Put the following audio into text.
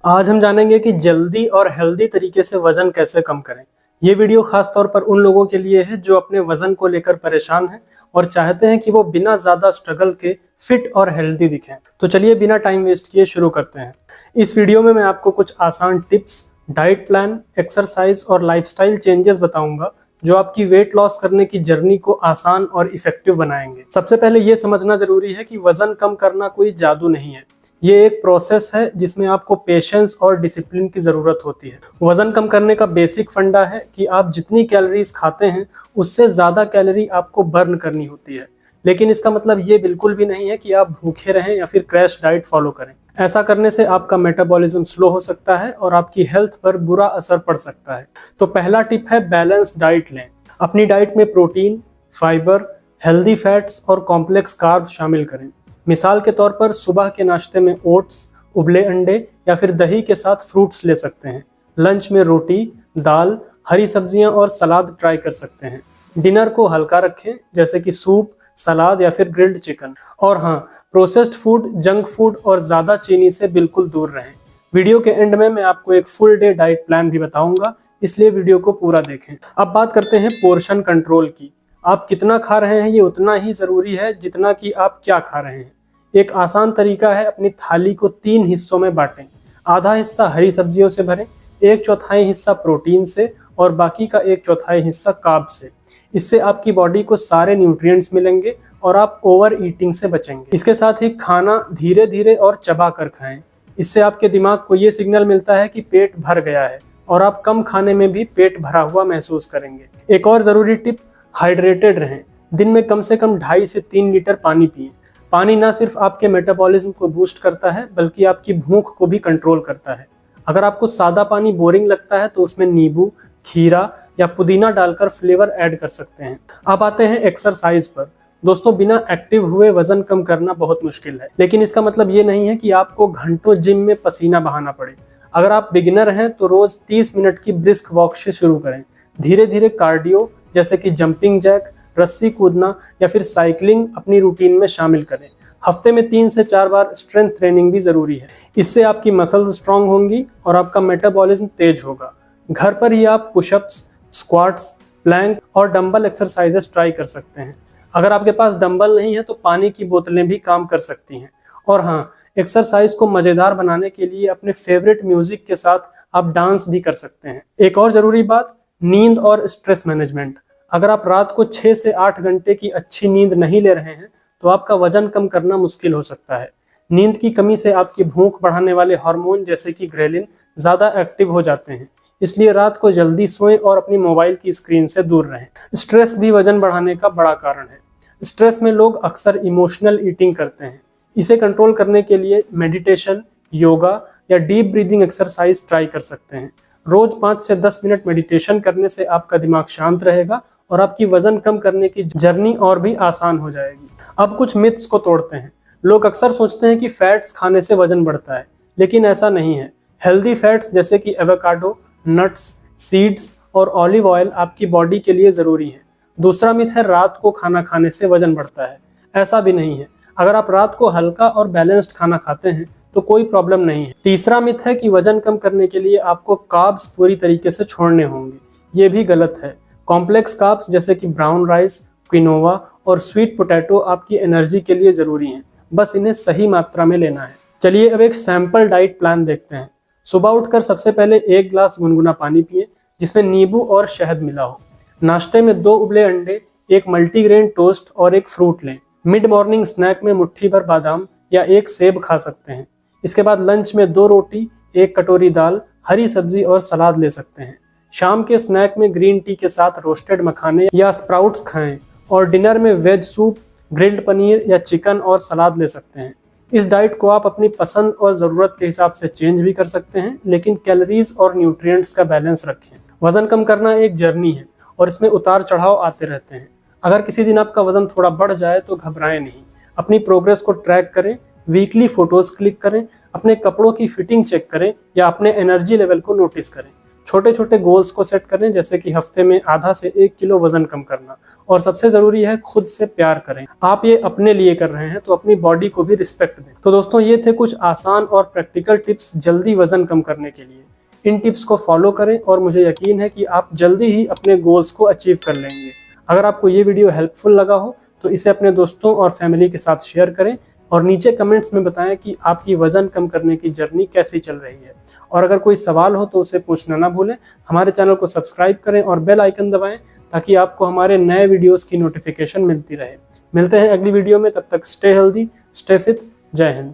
आज हम जानेंगे कि जल्दी और हेल्दी तरीके से वजन कैसे कम करें। ये वीडियो खास तौर पर उन लोगों के लिए है जो अपने वजन को लेकर परेशान हैं और चाहते हैं कि वो बिना ज्यादा स्ट्रगल के फिट और हेल्दी दिखें। तो चलिए बिना टाइम वेस्ट किए शुरू करते हैं। इस वीडियो में मैं आपको कुछ आसान टिप्स, डाइट प्लान, एक्सरसाइज और लाइफस्टाइल चेंजेस बताऊंगा जो आपकी वेट लॉस करने की जर्नी को आसान और इफेक्टिव बनाएंगे। सबसे पहले ये समझना जरूरी है कि वजन कम करना कोई जादू नहीं है। ये एक प्रोसेस है जिसमें आपको पेशेंस और डिसिप्लिन की जरूरत होती है। वजन कम करने का बेसिक फंडा है कि आप जितनी कैलोरीज खाते हैं उससे ज्यादा कैलोरी आपको बर्न करनी होती है। लेकिन इसका मतलब ये बिल्कुल भी नहीं है कि आप भूखे रहें या फिर क्रैश डाइट फॉलो करें। ऐसा करने से आपका मेटाबॉलिज्म स्लो हो सकता है और आपकी हेल्थ पर बुरा असर पड़ सकता है। तो पहला टिप है बैलेंस डाइट लें। अपनी डाइट में प्रोटीन, फाइबर, हेल्दी फैट्स और कॉम्प्लेक्स कार्ब शामिल करें। मिसाल के तौर पर सुबह के नाश्ते में ओट्स, उबले अंडे या फिर दही के साथ फ्रूट्स ले सकते हैं। लंच में रोटी, दाल, हरी सब्जियां और सलाद ट्राई कर सकते हैं। डिनर को हल्का रखें जैसे कि सूप, सलाद या फिर ग्रिल्ड चिकन। और हाँ, प्रोसेस्ड फूड, जंक फूड और ज़्यादा चीनी से बिल्कुल दूर रहें। वीडियो के एंड में मैं आपको एक फुल डे डाइट प्लान भी बताऊंगा, इसलिए वीडियो को पूरा देखें। अब बात करते हैं पोर्शन कंट्रोल की। आप कितना खा रहे हैं ये उतना ही ज़रूरी है जितना कि आप क्या खा रहे हैं। एक आसान तरीका है, अपनी थाली को 3 हिस्सों में बांटें। आधा हिस्सा हरी सब्जियों से भरें, 1/4 हिस्सा प्रोटीन से और बाकी का 1/4 हिस्सा कार्ब से। इससे आपकी बॉडी को सारे न्यूट्रिएंट्स मिलेंगे और आप ओवर ईटिंग से बचेंगे। इसके साथ ही खाना धीरे धीरे और चबा कर खाएं। इससे आपके दिमाग को ये सिग्नल मिलता है कि पेट भर गया है और आप कम खाने में भी पेट भरा हुआ महसूस करेंगे। एक और ज़रूरी टिप, हाइड्रेटेड रहें। दिन में कम से कम 2.5 से 3 लीटर पानी पिएं। पानी ना सिर्फ आपके मेटाबॉलिज्म को बूस्ट करता है बल्कि आपकी भूख को भी कंट्रोल करता है। अगर आपको सादा पानी बोरिंग लगता है तो उसमें नींबू, खीरा या पुदीना डालकर फ्लेवर ऐड कर सकते हैं। अब आते हैं एक्सरसाइज पर। दोस्तों, बिना एक्टिव हुए वजन कम करना बहुत मुश्किल है, लेकिन इसका मतलब ये नहीं है कि आपको घंटों जिम में पसीना बहाना पड़े। अगर आप बिगिनर हैं तो रोज 30 मिनट की ब्रिस्क वॉक से शुरू करें। धीरे धीरे कार्डियो जैसे कि जंपिंग जैक, रस्सी कूदना या फिर साइकिलिंग अपनी रूटीन में शामिल करें। हफ्ते में 3 से 4 बार स्ट्रेंथ ट्रेनिंग भी जरूरी है। इससे आपकी मसल्स स्ट्रांग होंगी और आपका मेटाबॉलिज्म तेज होगा। घर पर ही आप पुशअप्स, स्क्वाट्स, प्लैंक और डंबल एक्सरसाइजेस ट्राई कर सकते हैं। अगर आपके पास डंबल नहीं है तो पानी की बोतलें भी काम कर सकती हैं। और हाँ, एक्सरसाइज को मजेदार बनाने के लिए अपने फेवरेट म्यूजिक के साथ आप डांस भी कर सकते हैं। एक और जरूरी बात, नींद और स्ट्रेस मैनेजमेंट। अगर आप रात को 6 से 8 घंटे की अच्छी नींद नहीं ले रहे हैं तो आपका वजन कम करना मुश्किल हो सकता है। नींद की कमी से आपकी भूख बढ़ाने वाले हार्मोन जैसे कि ग्रेलिन ज्यादा एक्टिव हो जाते हैं। इसलिए रात को जल्दी सोएं और अपनी मोबाइल की स्क्रीन से दूर रहें। स्ट्रेस भी वजन बढ़ाने का बड़ा कारण है। स्ट्रेस में लोग अक्सर इमोशनल ईटिंग करते हैं। इसे कंट्रोल करने के लिए मेडिटेशन, योगा या डीप ब्रीदिंग एक्सरसाइज ट्राई कर सकते हैं। रोज 5 से 10 मिनट मेडिटेशन करने से आपका दिमाग शांत रहेगा और आपकी वजन कम करने की जर्नी और भी आसान हो जाएगी। अब कुछ मिथ्स को तोड़ते हैं। लोग अक्सर सोचते हैं कि फैट्स खाने से वजन बढ़ता है, लेकिन ऐसा नहीं है। हेल्दी फैट्स जैसे कि एवोकाडो, नट्स, सीड्स और ऑलिव ऑयल आपकी बॉडी के लिए जरूरी है। दूसरा मिथ है रात को खाना खाने से वजन बढ़ता है। ऐसा भी नहीं है। अगर आप रात को हल्का और बैलेंस्ड खाना खाते हैं तो कोई प्रॉब्लम नहीं है। तीसरा मिथ है कि वजन कम करने के लिए आपको कार्ब्स पूरी तरीके से छोड़ने होंगे। ये भी गलत है। कॉम्प्लेक्स कार्ब्स जैसे कि ब्राउन राइस, क्विनोवा और स्वीट पोटैटो आपकी एनर्जी के लिए जरूरी हैं। बस इन्हें सही मात्रा में लेना है। चलिए अब एक सैंपल डाइट प्लान देखते हैं। सुबह उठकर सबसे पहले 1 गिलास गुनगुना पानी पिए जिसमें नींबू और शहद मिला हो। नाश्ते में 2 उबले अंडे, 1 मल्टीग्रेन टोस्ट और 1 फ्रूट लें। मिड मॉर्निंग स्नैक में मुट्ठी भर बादाम या 1 सेब खा सकते हैं। इसके बाद लंच में 2 रोटी, 1 कटोरी दाल, हरी सब्जी और सलाद ले सकते हैं। शाम के स्नैक में ग्रीन टी के साथ रोस्टेड मखाने या स्प्राउट्स खाएं और डिनर में वेज सूप, ग्रिल्ड पनीर या चिकन और सलाद ले सकते हैं। इस डाइट को आप अपनी पसंद और ज़रूरत के हिसाब से चेंज भी कर सकते हैं, लेकिन कैलोरीज और न्यूट्रिएंट्स का बैलेंस रखें। वजन कम करना एक जर्नी है और इसमें उतार चढ़ाव आते रहते हैं। अगर किसी दिन आपका वजन थोड़ा बढ़ जाए तो घबराएं नहीं। अपनी प्रोग्रेस को ट्रैक करें, वीकली फोटोज क्लिक करें, अपने कपड़ों की फिटिंग चेक करें या अपने एनर्जी लेवल को नोटिस करें। छोटे छोटे गोल्स को सेट करें, जैसे कि हफ्ते में आधा से 1 किलो वजन कम करना। और सबसे जरूरी है खुद से प्यार करें। आप ये अपने लिए कर रहे हैं तो अपनी बॉडी को भी रिस्पेक्ट दें। तो दोस्तों ये थे कुछ आसान और प्रैक्टिकल टिप्स जल्दी वजन कम करने के लिए। इन टिप्स को फॉलो करें और मुझे यकीन है कि आप जल्दी ही अपने गोल्स को अचीव कर लेंगे। अगर आपको ये वीडियो हेल्पफुल लगा हो तो इसे अपने दोस्तों और फैमिली के साथ शेयर करें और नीचे कमेंट्स में बताएं कि आपकी वजन कम करने की जर्नी कैसी चल रही है। और अगर कोई सवाल हो तो उसे पूछना ना भूलें। हमारे चैनल को सब्सक्राइब करें और बेल आइकन दबाएं ताकि आपको हमारे नए वीडियोस की नोटिफिकेशन मिलती रहे। मिलते हैं अगली वीडियो में, तब तक स्टे हेल्दी, स्टे फिट। जय हिंद।